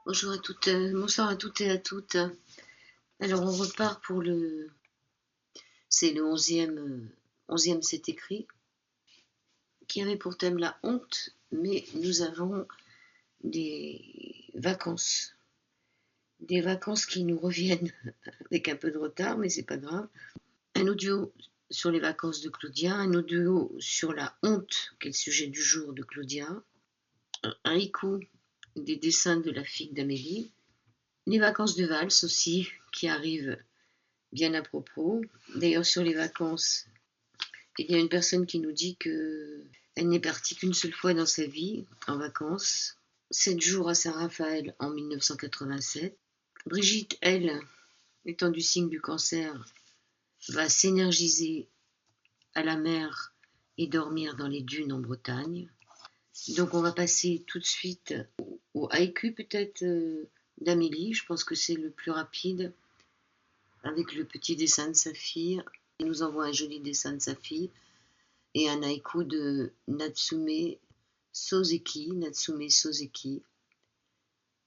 Bonjour à toutes, bonsoir à toutes et à toutes. Alors on repart pour c'est le 11e c'est écrit, qui avait pour thème la honte, mais nous avons des vacances qui nous reviennent avec un peu de retard, mais c'est pas grave. Un audio sur les vacances de Claudia, un audio sur la honte, qui est le sujet du jour de Claudia, un haïku des dessins de la fille d'Amélie, les vacances de valse aussi, qui arrivent bien à propos. D'ailleurs, sur les vacances, il y a une personne qui nous dit qu'elle n'est partie qu'une seule fois dans sa vie en vacances, 7 jours à Saint-Raphaël en 1987. Brigitte, elle, étant du signe du cancer, va s'énergiser à la mer et dormir dans les dunes en Bretagne. Donc on va passer tout de suite au haïku peut-être d'Amélie, je pense que c'est le plus rapide, avec le petit dessin de sa fille. Il nous envoie un joli dessin de sa fille et un haïku de Natsume Soseki.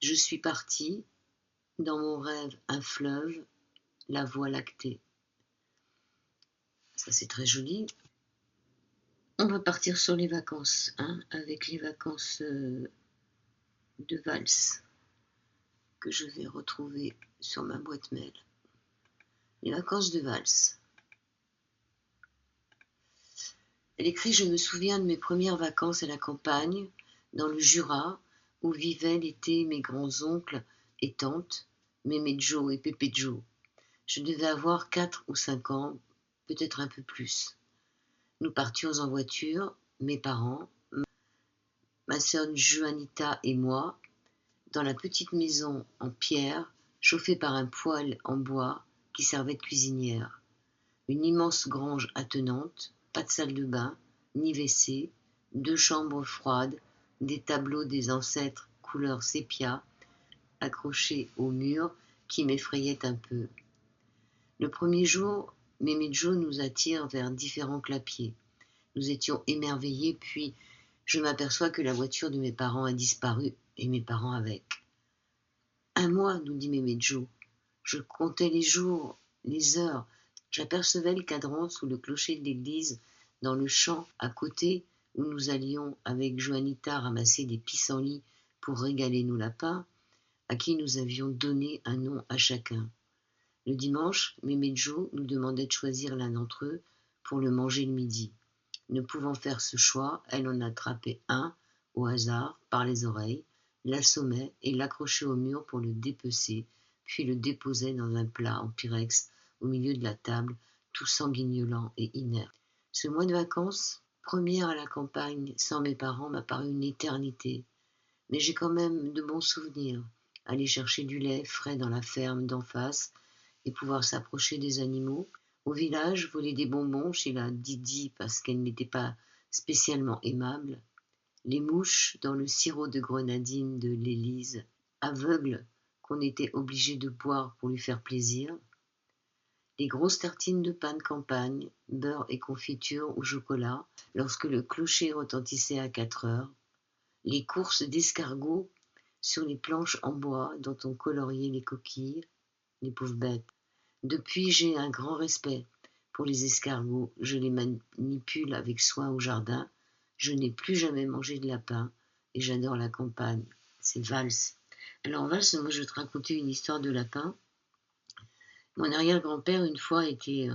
Je suis partie, dans mon rêve un fleuve, la voie lactée. Ça c'est très joli. On va partir sur les vacances, avec les vacances de valse que je vais retrouver sur ma boîte mail. Les vacances de valse. Elle écrit: je me souviens de mes premières vacances à la campagne, dans le Jura, où vivaient l'été mes grands-oncles et tantes, Mémé Joe et Pépé Joe. Je devais avoir 4 ou 5 ans, peut-être un peu plus. Nous partions en voiture, mes parents, ma sœur Juanita et moi, dans la petite maison en pierre, chauffée par un poêle en bois qui servait de cuisinière. Une immense grange attenante, pas de salle de bain, ni WC, 2 chambres froides, des tableaux des ancêtres couleur sépia, accrochés au mur, qui m'effrayaient un peu. Le premier jour, Mémé Joe nous attire vers différents clapiers. Nous étions émerveillés, puis je m'aperçois que la voiture de mes parents a disparu, et mes parents avec. 1 mois, nous dit Mémé Joe. Je comptais les jours, les heures. J'apercevais le cadran sous le clocher de l'église, dans le champ à côté, où nous allions avec Juanita ramasser des pissenlits pour régaler nos lapins, à qui nous avions donné un nom à chacun. Le dimanche, Mémé Joe nous demandait de choisir l'un d'entre eux pour le manger le midi. Ne pouvant faire ce choix, elle en attrapait un, au hasard, par les oreilles, l'assommait et l'accrochait au mur pour le dépecer, puis le déposait dans un plat en pyrex au milieu de la table, tout sanguignolant et inerte. Ce mois de vacances, première à la campagne, sans mes parents, m'a paru une éternité. Mais j'ai quand même de bons souvenirs. Aller chercher du lait frais dans la ferme d'en face et pouvoir s'approcher des animaux. Au village, voler des bonbons chez la Didi parce qu'elle n'était pas spécialement aimable. Les mouches dans le sirop de grenadine de l'Élise, aveugle qu'on était obligé de boire pour lui faire plaisir. Les grosses tartines de pain de campagne, beurre et confiture au chocolat, lorsque le clocher retentissait à 4 heures. Les courses d'escargots sur les planches en bois dont on coloriait les coquilles, les pauvres bêtes. Depuis, j'ai un grand respect pour les escargots. Je les manipule avec soin au jardin. Je n'ai plus jamais mangé de lapin et j'adore la campagne. C'est valse. Alors valse, moi je vais te raconter une histoire de lapin. Mon arrière-grand-père, une fois, était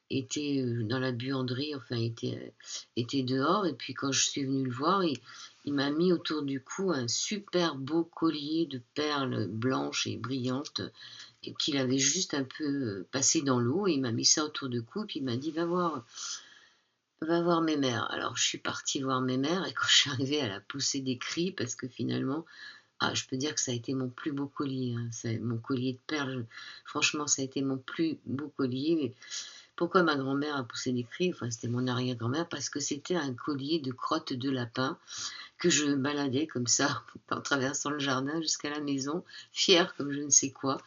dans la buanderie, enfin, était dehors, et puis quand je suis venue le voir, il m'a mis autour du cou un super beau collier de perles blanches et brillantes, et qu'il avait juste un peu passé dans l'eau, et il m'a mis ça autour du cou, puis il m'a dit, va voir mes mères. Alors je suis partie voir mes mères, et quand je suis arrivée, elle a poussé des cris, parce que finalement, je peux dire que ça a été mon plus beau collier, c'est mon collier de perles. Franchement, ça a été mon plus beau collier. Mais pourquoi ma grand-mère a poussé des cris? Enfin, c'était mon arrière-grand-mère, parce que c'était un collier de crottes de lapin que je baladais comme ça, en traversant le jardin jusqu'à la maison, fière comme je ne sais quoi.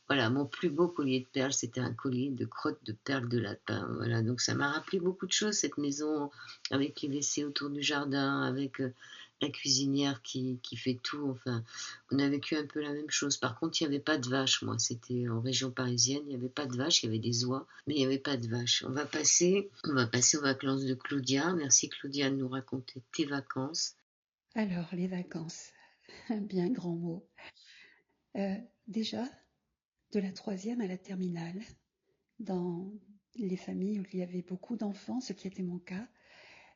Voilà, mon plus beau collier de perles, c'était un collier de crottes de perles de lapin. Voilà, donc ça m'a rappelé beaucoup de choses, cette maison, avec les WC autour du jardin, avec la cuisinière qui fait tout. Enfin, on a vécu un peu la même chose. Par contre, il n'y avait pas de vaches. Moi, c'était en région parisienne. Il n'y avait pas de vaches. Il y avait des oies, mais il n'y avait pas de vaches. On va passer aux vacances de Claudia. Merci Claudia de nous raconter tes vacances. Alors, les vacances, un bien grand mot. Euh, Déjà, de la troisième à la terminale, dans les familles où il y avait beaucoup d'enfants, ce qui était mon cas,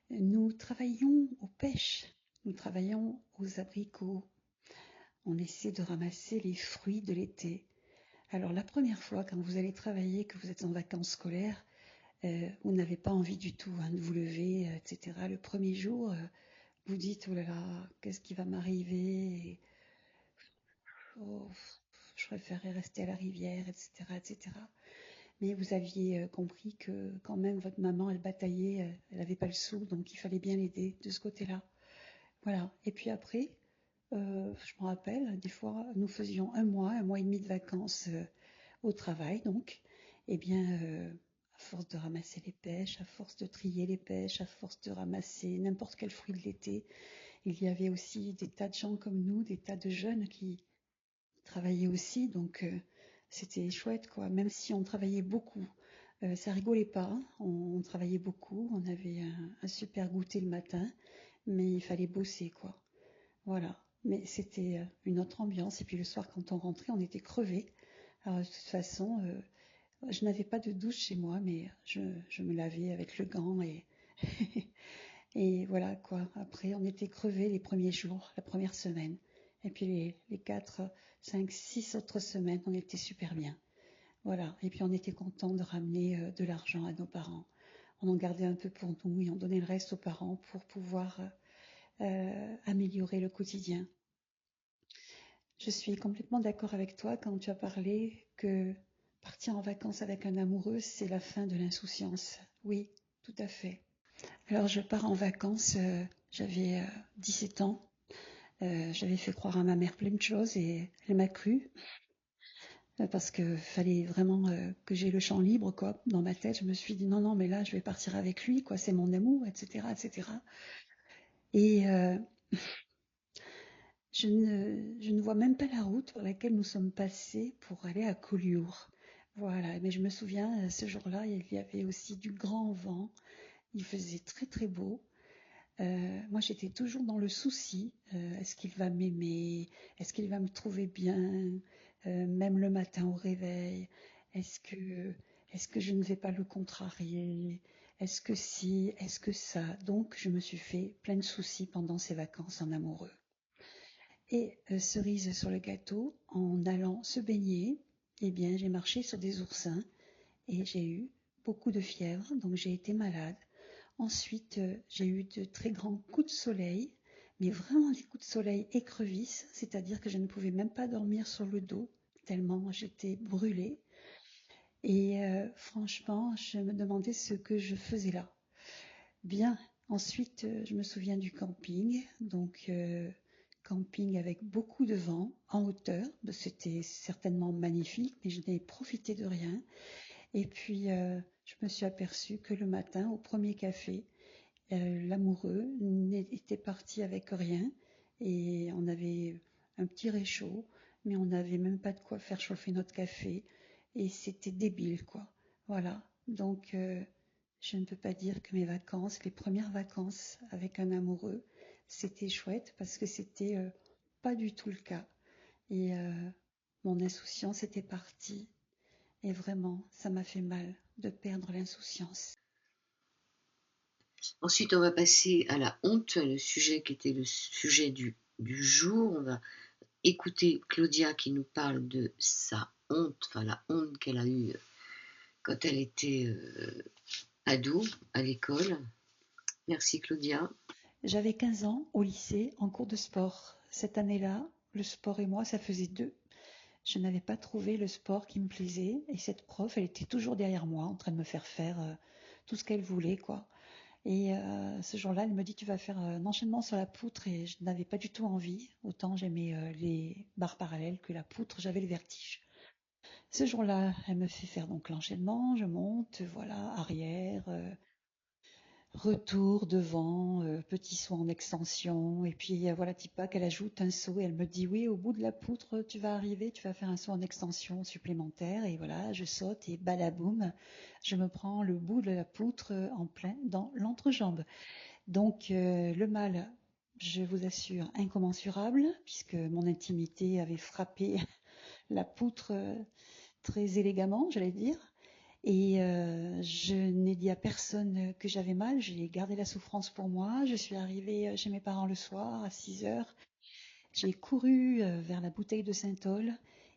nous travaillions aux pêches, nous travaillions aux abricots. On essaie de ramasser les fruits de l'été. Alors, la première fois, quand vous allez travailler, que vous êtes en vacances scolaires, vous n'avez pas envie du tout hein, de vous lever, etc. Le premier jour, vous dites, oh là là, qu'est-ce qui va m'arriver? Oh, je préférerais rester à la rivière, etc., etc. Mais vous aviez compris que quand même votre maman, elle bataillait, elle n'avait pas le sou, donc il fallait bien l'aider de ce côté-là. Voilà. Et puis après, je me rappelle, des fois, nous faisions un mois et demi de vacances au travail, donc, eh bien, à force de ramasser les pêches, à force de trier les pêches, à force de ramasser n'importe quel fruit de l'été, il y avait aussi des tas de gens comme nous, des tas de jeunes qui travaillait aussi, donc c'était chouette, quoi. Même si on travaillait beaucoup, ça rigolait pas, hein. On travaillait beaucoup, on avait un super goûter le matin, mais il fallait bosser, quoi. Voilà. Mais c'était une autre ambiance. Et puis le soir, quand on rentrait, on était crevés. Alors, de toute façon, je n'avais pas de douche chez moi, mais je me lavais avec le gant et et voilà quoi. Après, on était crevés les premiers jours, la première semaine. Et puis les 4, 5, 6 autres semaines, on était super bien. Voilà. Et puis on était content de ramener de l'argent à nos parents. On en gardait un peu pour nous et on donnait le reste aux parents pour pouvoir améliorer le quotidien. Je suis complètement d'accord avec toi quand tu as parlé que partir en vacances avec un amoureux, c'est la fin de l'insouciance. Oui, tout à fait. Alors je pars en vacances, j'avais 17 ans. J'avais fait croire à ma mère plein de choses et elle m'a cru parce que fallait vraiment que j'ai le champ libre quoi. Dans ma tête, je me suis dit non non mais là je vais partir avec lui quoi, c'est mon amour etc etc. Et je ne vois même pas la route par laquelle nous sommes passés pour aller à Collioure. Voilà, mais je me souviens ce jour-là il y avait aussi du grand vent, il faisait très très beau. Moi, j'étais toujours dans le souci. Est-ce qu'il va m'aimer? Est-ce qu'il va me trouver bien? Même le matin au réveil. Est-ce que, est-ce que je ne vais pas le contrarier? Est-ce que si? Est-ce que ça? Donc, je me suis fait plein de soucis pendant ces vacances en amoureux. Et cerise sur le gâteau, en allant se baigner, eh bien, j'ai marché sur des oursins et j'ai eu beaucoup de fièvre, donc j'ai été malade. Ensuite, j'ai eu de très grands coups de soleil, mais vraiment des coups de soleil écrevisses, c'est-à-dire que je ne pouvais même pas dormir sur le dos, tellement j'étais brûlée. Et franchement, je me demandais ce que je faisais là. Bien, ensuite, je me souviens du camping, donc camping avec beaucoup de vent en hauteur. C'était certainement magnifique, mais je n'ai profité de rien. Et puis, je me suis aperçue que le matin, au premier café, l'amoureux était parti avec rien et on avait un petit réchaud, mais on n'avait même pas de quoi faire chauffer notre café et c'était débile quoi. Voilà. Donc je ne peux pas dire que mes vacances, les premières vacances avec un amoureux, c'était chouette parce que c'était pas du tout le cas et mon insouciance était partie et vraiment ça m'a fait mal de perdre l'insouciance. Ensuite, on va passer à la honte, le sujet qui était le sujet du jour. On va écouter Claudia qui nous parle de sa honte, enfin la honte qu'elle a eue quand elle était ado à l'école. Merci Claudia. J'avais 15 ans au lycée en cours de sport. Cette année-là, le sport et moi, ça faisait deux. Je n'avais pas trouvé le sport qui me plaisait et cette prof, elle était toujours derrière moi en train de me faire faire tout ce qu'elle voulait, quoi. Et ce jour-là, elle me dit, tu vas faire un enchaînement sur la poutre et je n'avais pas du tout envie. Autant j'aimais les barres parallèles que la poutre, j'avais le vertige. Ce jour-là, elle me fait faire donc l'enchaînement, je monte, voilà, arrière, retour, devant, petit saut en extension. Et puis voilà, Tipa, qu'elle ajoute un saut et elle me dit oui, au bout de la poutre, tu vas arriver, tu vas faire un saut en extension supplémentaire. Et voilà, je saute et balaboum, je me prends le bout de la poutre en plein dans l'entrejambe. Donc le mal, je vous assure, incommensurable, puisque mon intimité avait frappé la poutre très élégamment, j'allais dire. Et je n'ai dit à personne que j'avais mal, j'ai gardé la souffrance pour moi. Je suis arrivée chez mes parents le soir à 6 heures. J'ai couru vers la bouteille de Saint-Ol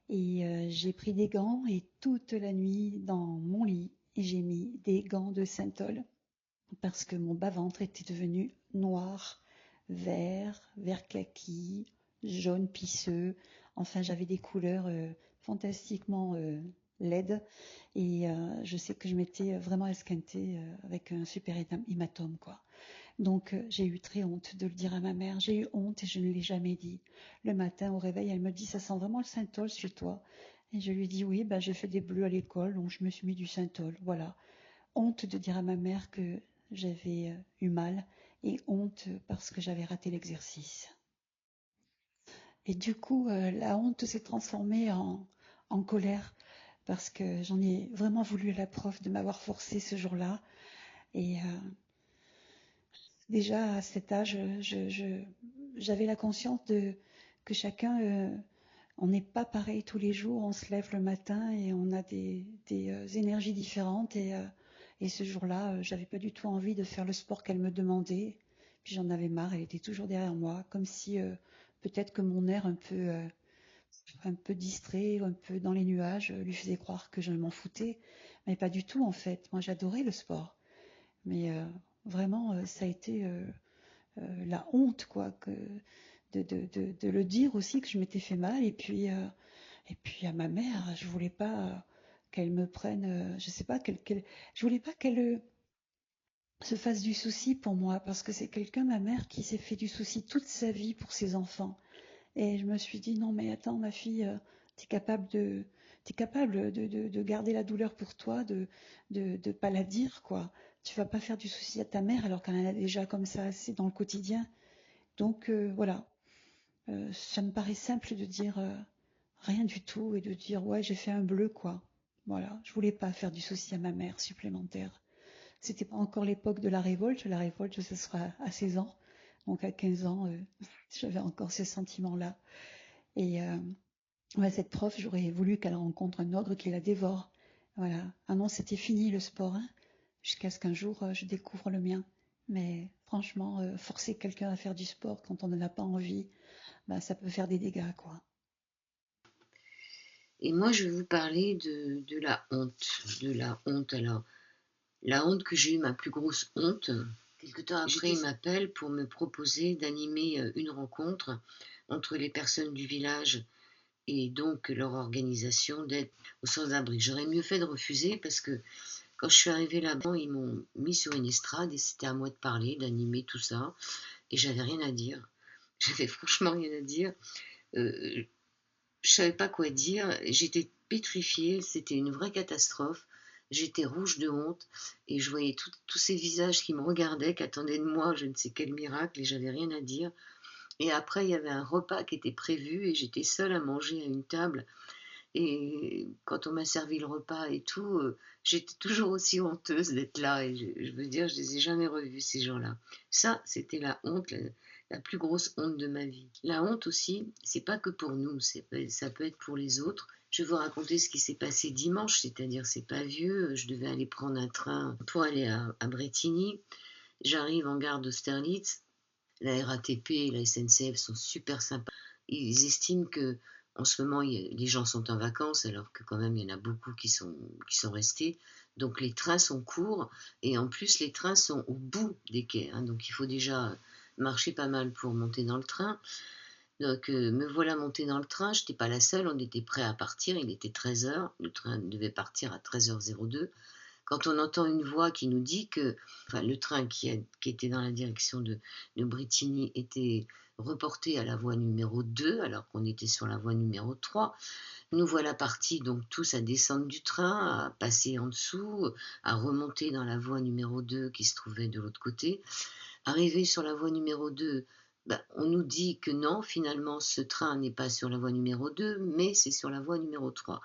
et j'ai pris des gants et toute la nuit dans mon lit, j'ai mis des gants de Saint-Ol parce que mon bas-ventre était devenu noir, vert kaki, jaune pisseux. Enfin, j'avais des couleurs fantastiquement laides. Et je sais que je m'étais vraiment esquintée avec un super hématome, quoi. Donc j'ai eu très honte de le dire à ma mère. J'ai eu honte et je ne l'ai jamais dit. Le matin au réveil, elle me dit, ça sent vraiment le synthol chez toi. Et je lui dis, oui, ben, j'ai fait des bleus à l'école, donc je me suis mis du synthol. Voilà. Honte de dire à ma mère que j'avais eu mal et honte parce que j'avais raté l'exercice. Et du coup, la honte s'est transformée en colère parce que j'en ai vraiment voulu à la prof de m'avoir forcé ce jour-là. Et déjà à cet âge, j'avais la conscience que chacun, on n'est pas pareil tous les jours. On se lève le matin et on a des énergies différentes. Et ce jour-là, j'avais pas du tout envie de faire le sport qu'elle me demandait. Puis j'en avais marre. Elle était toujours derrière moi, comme si peut-être que mon air un peu distrait, un peu dans les nuages, lui faisait croire que je m'en foutais. Mais pas du tout en fait. Moi, j'adorais le sport. Mais vraiment, ça a été la honte, quoi, de le dire aussi que je m'étais fait mal. Et puis à ma mère, je voulais pas qu'elle me prenne, je sais pas, je voulais pas qu'elle se fasse du souci pour moi, parce que c'est quelqu'un, ma mère, qui s'est fait du souci toute sa vie pour ses enfants. Et je me suis dit, non, mais attends, ma fille, t'es capable t'es capable de garder la douleur pour toi, de pas la dire, quoi. Tu vas pas faire du souci à ta mère alors qu'elle en a déjà comme ça assez dans le quotidien. Donc voilà. Ça me paraît simple de dire rien du tout et de dire ouais, j'ai fait un bleu, quoi. Voilà. Je voulais pas faire du souci à ma mère supplémentaire. C'était pas encore l'époque de la révolte. La révolte, ce sera à 16 ans. Donc à 15 ans, j'avais encore ce sentiment-là. Et ouais, cette prof, j'aurais voulu qu'elle rencontre un ogre qui la dévore. Voilà. Ah non, c'était fini le sport, hein, jusqu'à ce qu'un jour je découvre le mien. Mais franchement, forcer quelqu'un à faire du sport quand on n'en a pas envie, bah, ça peut faire des dégâts, quoi. Et moi, je vais vous parler de la honte. De la honte. Alors, la honte que j'ai eue, ma plus grosse honte, quelque temps après, il m'appelle pour me proposer d'animer une rencontre entre les personnes du village et donc leur organisation d'aide aux sans-abri. J'aurais mieux fait de refuser parce que quand je suis arrivée là-bas, ils m'ont mis sur une estrade et c'était à moi de parler, d'animer tout ça. Et j'avais rien à dire. J'avais franchement rien à dire. Euh, je savais pas quoi dire. J'étais pétrifiée. C'était une vraie catastrophe. J'étais rouge de honte et je voyais tous ces visages qui me regardaient, qui attendaient de moi je ne sais quel miracle et j'avais rien à dire. Et après, il y avait un repas qui était prévu et j'étais seule à manger à une table. Et quand on m'a servi le repas et tout, j'étais toujours aussi honteuse d'être là. Et je veux dire, je les ai jamais revus, ces gens-là. Ça, c'était la honte, la plus grosse honte de ma vie. La honte aussi, c'est pas que pour nous, ça peut être pour les autres. Je vais vous raconter ce qui s'est passé dimanche, c'est-à-dire c'est pas vieux. Je devais aller prendre un train pour aller à Bretigny. J'arrive en gare d'Austerlitz. La RATP et la SNCF sont super sympas. Ils estiment que en ce moment, les gens sont en vacances, alors que quand même, il y en a beaucoup qui sont restés. Donc les trains sont courts, et en plus, les trains sont au bout des quais. Hein, donc il faut déjà marcher pas mal pour monter dans le train. Donc me voilà montée dans le train, je n'étais pas la seule, on était prêts à partir, il était 13 heures, le train devait partir à 13h02. quand on entend une voix qui nous dit que enfin, le train qui était dans la direction de Brétigny était reporté à la voie numéro 2 alors qu'on était sur la voie numéro 3. Nous voilà partis donc tous à descendre du train, à passer en dessous, à remonter dans la voie numéro 2 qui se trouvait de l'autre côté. Arrivé sur la voie numéro 2, bah, on nous dit que non, finalement, ce train n'est pas sur la voie numéro 2, mais c'est sur la voie numéro 3.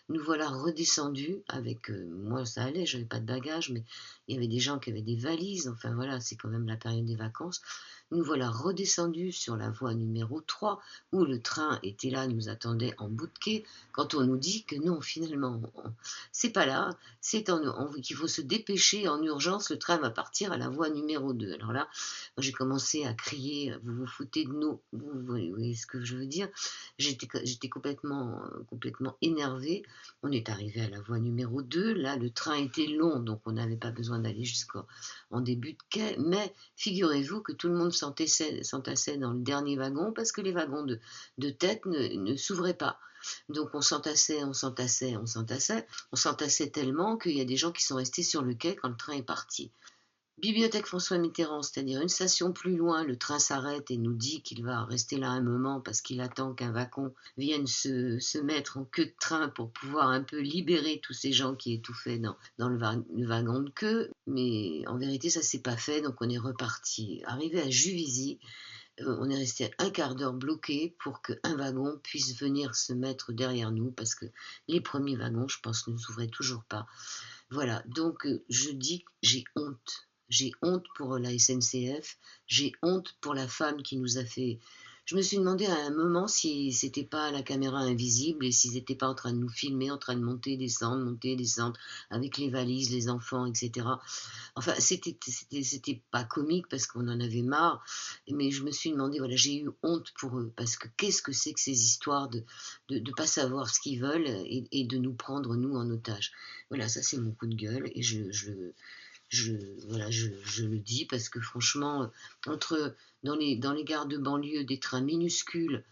Nous voilà redescendus avec, moi ça allait, j'avais pas de bagages, mais il y avait des gens qui avaient des valises, enfin voilà, c'est quand même la période des vacances. Nous voilà redescendus sur la voie numéro 3, où le train était là, nous attendait en bout de quai, quand on nous dit que non, finalement, c'est pas là, qu'il faut se dépêcher en urgence, le train va partir à la voie numéro 2. Alors là, moi, j'ai commencé à crier, vous vous foutez de nous, vous voyez ce que je veux dire? J'étais complètement énervée. On est arrivé à la voie numéro 2. Là, le train était long, donc on n'avait pas besoin d'aller jusqu'en début de quai. Mais figurez-vous que tout le monde s'entassait dans le dernier wagon parce que les wagons de tête ne s'ouvraient pas. Donc on s'entassait tellement qu'il y a des gens qui sont restés sur le quai quand le train est parti. Bibliothèque François Mitterrand, c'est-à-dire une station plus loin, le train s'arrête et nous dit qu'il va rester là un moment parce qu'il attend qu'un wagon vienne se mettre en queue de train pour pouvoir un peu libérer tous ces gens qui étouffaient dans le wagon de queue. Mais en vérité, ça s'est pas fait, donc on est reparti. Arrivé à Juvisy, on est resté un quart d'heure bloqué pour qu'un wagon puisse venir se mettre derrière nous parce que les premiers wagons, je pense, ne s'ouvraient toujours pas. Voilà, donc je dis que j'ai honte. J'ai honte pour la SNCF, j'ai honte pour la femme qui nous a fait. Je me suis demandé à un moment si c'était pas la caméra invisible et s'ils n'étaient pas en train de nous filmer, en train de monter, descendre, avec les valises, les enfants, etc. Enfin, c'était pas comique parce qu'on en avait marre, mais je me suis demandé, voilà, j'ai eu honte pour eux parce que qu'est-ce que c'est que ces histoires de pas savoir ce qu'ils veulent et de nous prendre, nous, en otage. Voilà, ça c'est mon coup de gueule et voilà, je le dis parce que franchement, dans les gares de banlieue, des trains minuscules,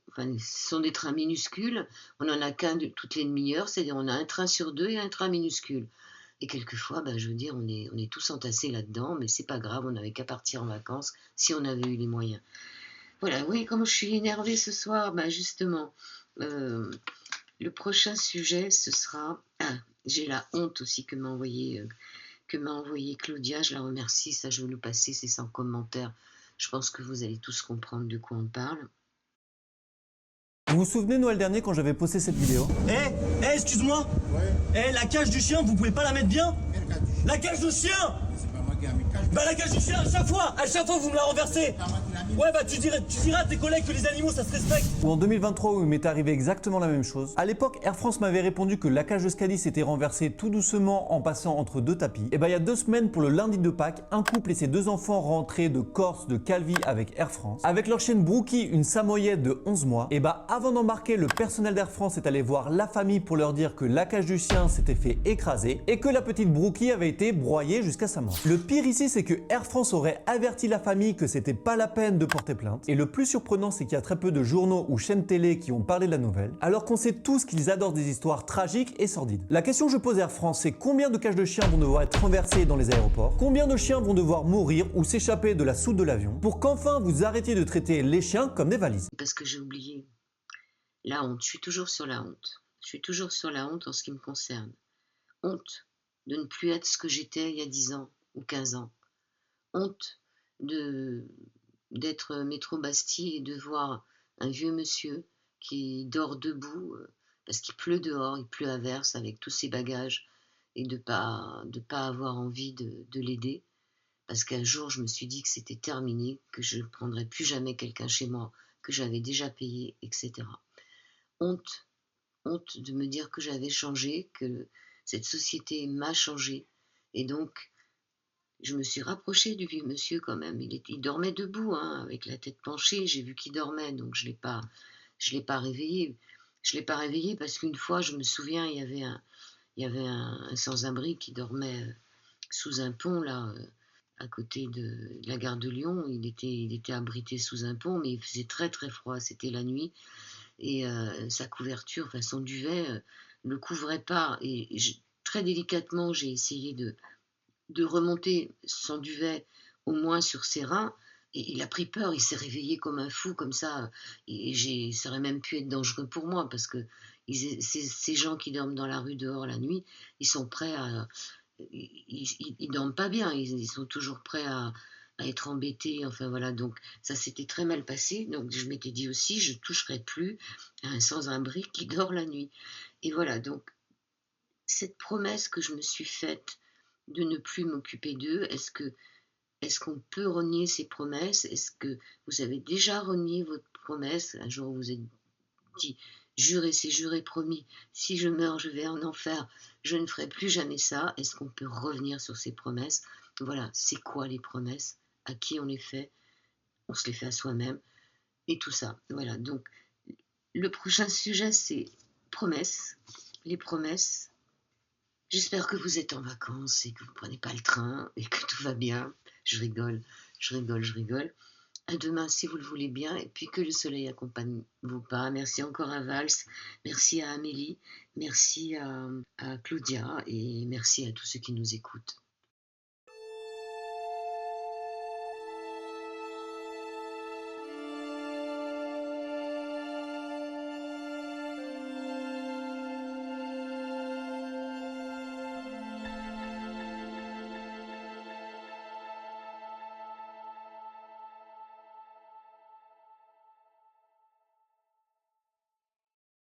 enfin, ce sont des trains minuscules, on n'en a qu'un toutes les demi-heures, c'est-à-dire on a un train sur deux et un train minuscule. Et quelquefois, je veux dire, on est tous entassés là-dedans, mais c'est pas grave, on n'avait qu'à partir en vacances si on avait eu les moyens. Voilà, oui, comme je suis énervée ce soir, justement, euh, le prochain sujet, ce sera... Ah, j'ai la honte aussi que m'a envoyé Claudia, je la remercie, ça je vais nous passer, c'est sans commentaire. Je pense que vous allez tous comprendre de quoi on parle. Vous vous souvenez Noël dernier quand j'avais posté cette vidéo? Excuse-moi. Ouais. La cage du chien, vous pouvez pas la mettre bien? La cage du chien. C'est pas moi qui a mis cage. La cage du chien, à chaque fois vous me la renversez. Ouais, tu diras à tes collègues que les animaux ça se respecte. Ou en 2023 où il m'est arrivé exactement la même chose. À l'époque, Air France m'avait répondu que la cage de Scadi s'était renversée tout doucement en passant entre deux tapis. Et il y a 2 semaines pour le lundi de Pâques, un couple et ses 2 enfants rentrés de Corse, de Calvi avec Air France. Avec leur chienne Brookie, une samoyède de 11 mois. Et avant d'embarquer, le personnel d'Air France est allé voir la famille pour leur dire que la cage du chien s'était fait écraser et que la petite Brookie avait été broyée jusqu'à sa mort. Le pire ici, c'est que Air France aurait averti la famille que c'était pas la peine de porter plainte. Et le plus surprenant, c'est qu'il y a très peu de journaux ou chaînes télé qui ont parlé de la nouvelle, alors qu'on sait tous qu'ils adorent des histoires tragiques et sordides. La question que je pose à Air France, c'est combien de cages de chiens vont devoir être renversées dans les aéroports? Combien de chiens vont devoir mourir ou s'échapper de la soute de l'avion pour qu'enfin vous arrêtiez de traiter les chiens comme des valises? Parce que j'ai oublié. La honte, je suis toujours sur la honte. Je suis toujours sur la honte en ce qui me concerne. Honte de ne plus être ce que j'étais il y a 10 ans ou 15 ans. Honte d'être métro Bastille et de voir un vieux monsieur qui dort debout parce qu'il pleut dehors, il pleut à verse avec tous ses bagages et de pas avoir envie de l'aider parce qu'un jour je me suis dit que c'était terminé, que je ne prendrais plus jamais quelqu'un chez moi que j'avais déjà payé, etc. Honte de me dire que j'avais changé, que cette société m'a changé et donc je me suis rapprochée du vieux monsieur quand même. Il dormait debout, avec la tête penchée. J'ai vu qu'il dormait, donc je l'ai pas réveillé. Je l'ai pas réveillé parce qu'une fois, je me souviens, il y avait un sans-abri qui dormait sous un pont là, à côté de la gare de Lyon. Il était abrité sous un pont, mais il faisait très très froid. C'était la nuit et sa couverture, enfin son duvet, ne le couvrait pas. Et très délicatement, j'ai essayé de remonter son duvet au moins sur ses reins. Et il a pris peur, il s'est réveillé comme un fou, comme ça. Et ça aurait même pu être dangereux pour moi, parce que ces gens qui dorment dans la rue dehors la nuit, ils sont prêts à... Ils dorment pas bien, ils sont toujours prêts à être embêtés. Enfin voilà, donc ça s'était très mal passé. Donc je m'étais dit aussi, je toucherai plus à un sans-abri qui dort la nuit. Et voilà, donc cette promesse que je me suis faite de ne plus m'occuper d'eux, est-ce qu'on peut renier ces promesses? Est-ce que vous avez déjà renié votre promesse? Un jour, vous vous êtes dit, juré, c'est juré, promis, si je meurs, je vais en enfer, je ne ferai plus jamais ça. Est-ce qu'on peut revenir sur ces promesses? Voilà, c'est quoi les promesses? À qui on les fait? On se les fait à soi-même. Et tout ça. Voilà, donc le prochain sujet, c'est promesses. Les promesses. J'espère que vous êtes en vacances et que vous ne prenez pas le train et que tout va bien. Je rigole, je rigole, je rigole. À demain, si vous le voulez bien, et puis que le soleil accompagne vos pas. Merci encore à Vals, merci à Amélie, merci à Claudia et merci à tous ceux qui nous écoutent.